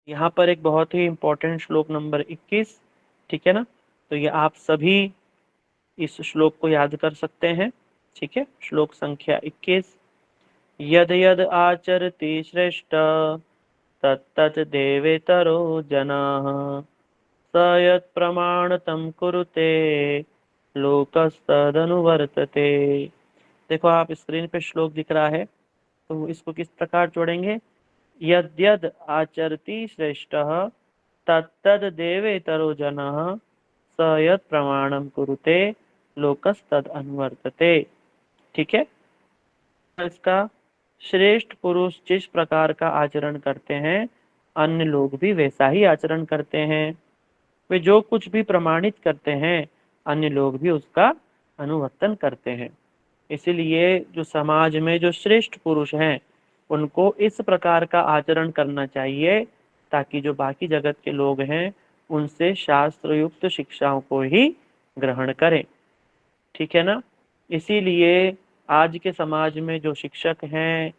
यहाँ पर एक बहुत ही इंपॉर्टेंट श्लोक नंबर 21, ठीक है ना। तो ये आप सभी इस श्लोक को याद कर सकते हैं, ठीक है। श्लोक संख्या 21, यद यद आचरति श्रेष्ठ तत्तत् देवेतरो जनाः स यत् प्रमाणतं कुरुते लोकस्तदनुवर्तते। देखो आप स्क्रीन पे श्लोक दिख रहा है, तो इसको किस प्रकार जोड़ेंगे। यद्यद आचरति श्रेष्ठः तत्तद देवेतरो जनः स यत् प्रमाणं कुरुते लोकस्तद अनुवर्तते। ठीक है। इसका श्रेष्ठ पुरुष जिस प्रकार का आचरण करते हैं, अन्य लोग भी वैसा ही आचरण करते हैं। वे जो कुछ भी प्रमाणित करते हैं, अन्य लोग भी उसका अनुवर्तन करते हैं। इसीलिए जो समाज में जो श्रेष्ठ पुरुष हैं, उनको इस प्रकार का आचरण करना चाहिए, ताकि जो बाकी जगत के लोग हैं उनसे शास्त्र युक्त शिक्षाओं को ही ग्रहण करें। ठीक है ना। इसीलिए आज के समाज में जो शिक्षक हैं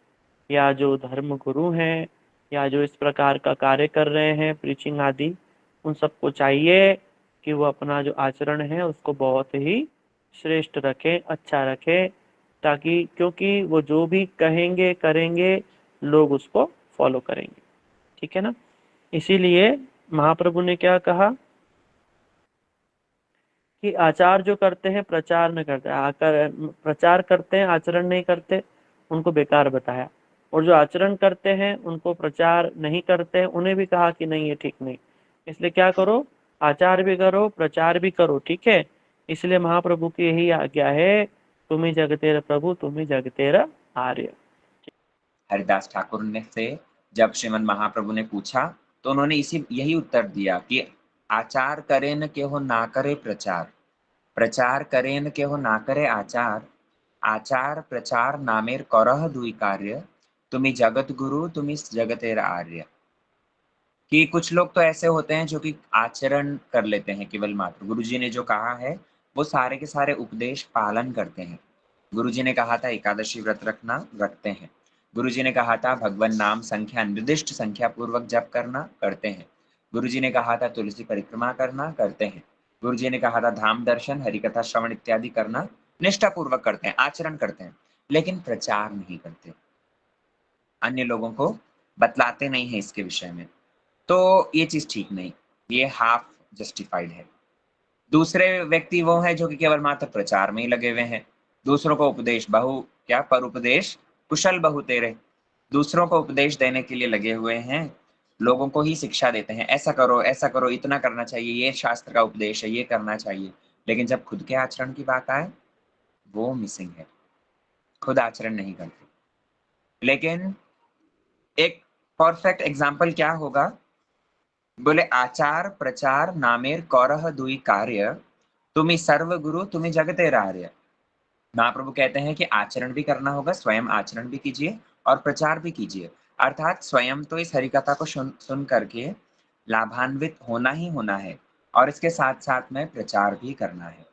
या जो धर्म गुरु हैं या जो इस प्रकार का कार्य कर रहे हैं, प्रीचिंग आदि, उन सबको चाहिए कि वो अपना जो आचरण है उसको बहुत ही श्रेष्ठ रखें, अच्छा रखें, ताकि क्योंकि वो जो भी कहेंगे करेंगे लोग उसको फॉलो करेंगे। ठीक है ना। इसीलिए महाप्रभु ने क्या कहा कि आचार जो करते हैं प्रचार न करते, आकर प्रचार करते हैं आचरण नहीं करते, उनको बेकार बताया। और जो आचरण करते हैं उनको प्रचार नहीं करते हैं, उन्हें भी कहा कि नहीं ये ठीक नहीं। इसलिए क्या करो, आचार भी करो प्रचार भी करो। ठीक है। इसलिए महाप्रभु की यही आज्ञा है, तुम ही जगतेर प्रभु तुम ही जगतेर आर्य। हरिदास ठाकुर ने से जब श्रीमद महाप्रभु ने पूछा तो उन्होंने यही उत्तर दिया कि आचार करे न केहो ना करे प्रचार, प्रचार करे न केहो ना करे आचार, आचार प्रचार नामेर करह दुई कार्य, तुम्ही जगत गुरु तुम्ही जगतेर आर्य। कि कुछ लोग तो ऐसे होते हैं जो कि आचरण कर लेते हैं केवल मात्र, गुरुजी ने जो कहा है वो सारे के सारे उपदेश पालन करते हैं। गुरुजी ने कहा था एकादशी व्रत रखना, रखते हैं। गुरुजी ने कहा था भगवान नाम संख्या निर्दिष्ट संख्या पूर्वक जप करना, करते हैं। गुरुजी ने कहा था तुलसी परिक्रमा करना, करते हैं। गुरुजी ने कहा था धाम दर्शन हरिकथा श्रवण इत्यादि करना, निष्ठा पूर्वक करते हैं, आचरण करते हैं, लेकिन प्रचार नहीं करते, अन्य लोगों को बतलाते नहीं है इसके विषय में। तो ये चीज ठीक नहीं, ये हाफ जस्टिफाइड है। दूसरे व्यक्ति वो है जो कि केवल मात्र प्रचार में ही लगे हुए हैं, दूसरों को उपदेश बहु क्या पर उपदेश कुशल बहु तेरे, दूसरों को उपदेश देने के लिए लगे हुए हैं, लोगों को ही शिक्षा देते हैं, ऐसा करो इतना करना चाहिए, ये शास्त्र का उपदेश है, ये करना चाहिए। लेकिन जब खुद के आचरण की बात आए, वो मिसिंग है, खुद आचरण नहीं करते। लेकिन एक परफेक्ट एग्जाम्पल क्या होगा, बोले आचार प्रचार नामेर कौरह दुई कार्य, तुम्ही सर्व गुरु तुम्ही जगतेर आर्य। महाप्रभु कहते हैं कि आचरण भी करना होगा, स्वयं आचरण भी कीजिए और प्रचार भी कीजिए। अर्थात स्वयं तो इस हरिकथा को सुन करके लाभान्वित होना ही होना है, और इसके साथ साथ में प्रचार भी करना है,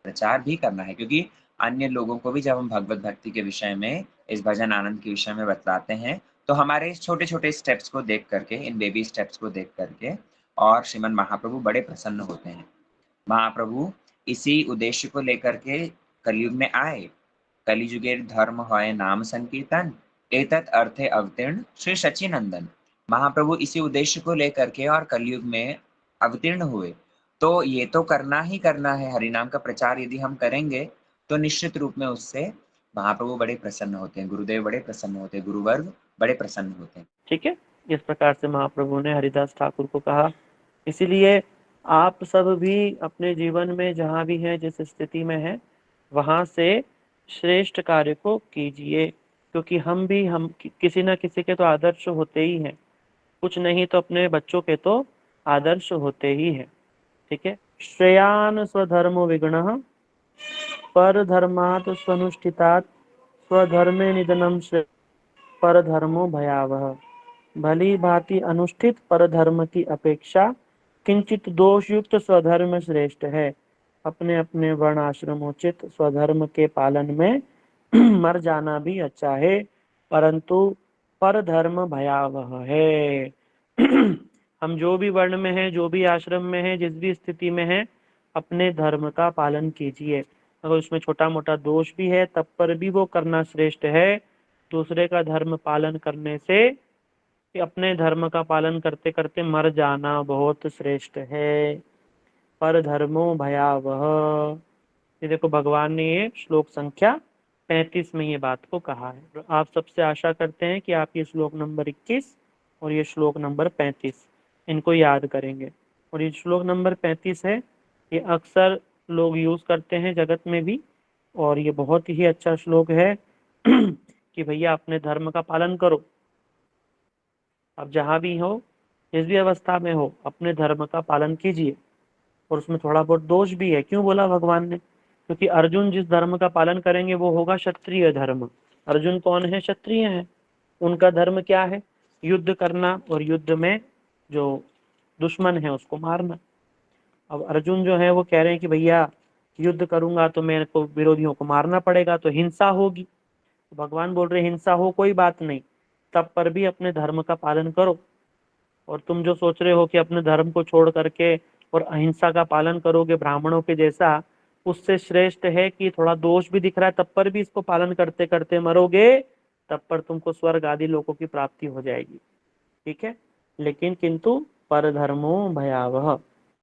प्रचार भी करना है। क्योंकि अन्य लोगों को भी जब हम भगवत भक्ति के विषय में, इस भजन आनंद के विषय में बतलाते हैं, तो हमारे इस छोटे छोटे स्टेप्स को देख करके, इन बेबी स्टेप्स को देख करके और श्रीमद महाप्रभु बड़े प्रसन्न होते हैं। महाप्रभु इसी उद्देश्य को लेकर के कलयुग में आए। कलिजुगेर धर्म होय नाम संकीर्तन, एतत् अर्थे अवतीर्ण श्री सचिनंदन। महाप्रभु इसी उद्देश्य को लेकर के और कलयुग में अवतीर्ण हुए। तो ये तो करना ही करना है, हरिनाम का प्रचार यदि हम करेंगे तो निश्चित रूप में उससे महाप्रभु बड़े प्रसन्न होते हैं, गुरुदेव बड़े प्रसन्न होते हैं, गुरुवर्ग बड़े प्रसन्न होते हैं। ठीक है। इस प्रकार से महाप्रभु ने हरिदास ठाकुर को कहा। इसीलिए आप सब भी अपने जीवन में जहाँ भी हैं, जिस स्थिति में हैं, वहाँ से श्रेष्ठ कार्य को कीजिए, क्योंकि हम किसी न किसी के तो आदर्श होते ही हैं, कुछ नहीं तो अपने बच्चों के तो आदर्श होते ही हैं। ठीक है। श्रेयान स्वधर्मो विगुणः परधर्मात् स्वनुष्ठितात् स्वधर्मे निधनम परधर्मो भयावह। भली भांति अनुष्ठित परधर्म की अपेक्षा किंचित दोषयुक्त स्वधर्म श्रेष्ठ है। अपने अपने वर्णाश्रमोचित स्वधर्म के पालन में मर जाना भी अच्छा है, परंतु परधर्म भयावह है। हम जो भी वर्ण में हैं, जो भी आश्रम में हैं, जिस भी स्थिति में हैं, अपने धर्म का पालन कीजिए। अगर उसमें छोटा मोटा दोष भी है तब पर भी वो करना श्रेष्ठ है। दूसरे का धर्म पालन करने से कि अपने धर्म का पालन करते करते मर जाना बहुत श्रेष्ठ है। पर धर्मो भयावह। ये देखो भगवान ने ये श्लोक संख्या 35 में ये बात को कहा है। तो आप सबसे आशा करते हैं कि आप ये श्लोक नंबर 21 और ये श्लोक नंबर 35 इनको याद करेंगे। और ये श्लोक नंबर 35 है, ये अक्सर लोग यूज करते हैं जगत में भी, और ये बहुत ही अच्छा श्लोक है कि भैया अपने धर्म का पालन करो। अब जहां भी हो, जिस भी अवस्था में हो, अपने धर्म का पालन कीजिए। और उसमें थोड़ा बहुत दोष भी है। क्यों बोला भगवान ने? क्योंकि अर्जुन जिस धर्म का पालन करेंगे वो होगा क्षत्रिय धर्म। अर्जुन कौन है? क्षत्रिय है। उनका धर्म क्या है? युद्ध करना, और युद्ध में जो दुश्मन है उसको मारना। अब अर्जुन जो है वो कह रहे हैं कि भैया युद्ध करूंगा तो मेरे को विरोधियों को मारना पड़ेगा, तो हिंसा होगी। तो भगवान बोल रहे हिंसा हो कोई बात नहीं, तब पर भी अपने धर्म का पालन करो। और तुम जो सोच रहे हो कि अपने धर्म को छोड़ करके और अहिंसा का पालन करोगे ब्राह्मणों के जैसा, उससे श्रेष्ठ है कि थोड़ा दोष भी दिख रहा है तब पर भी इसको पालन करते करते मरोगे, तब पर तुमको स्वर्ग आदि लोगों की प्राप्ति हो जाएगी। ठीक है। लेकिन किंतु पर धर्मो भयावह,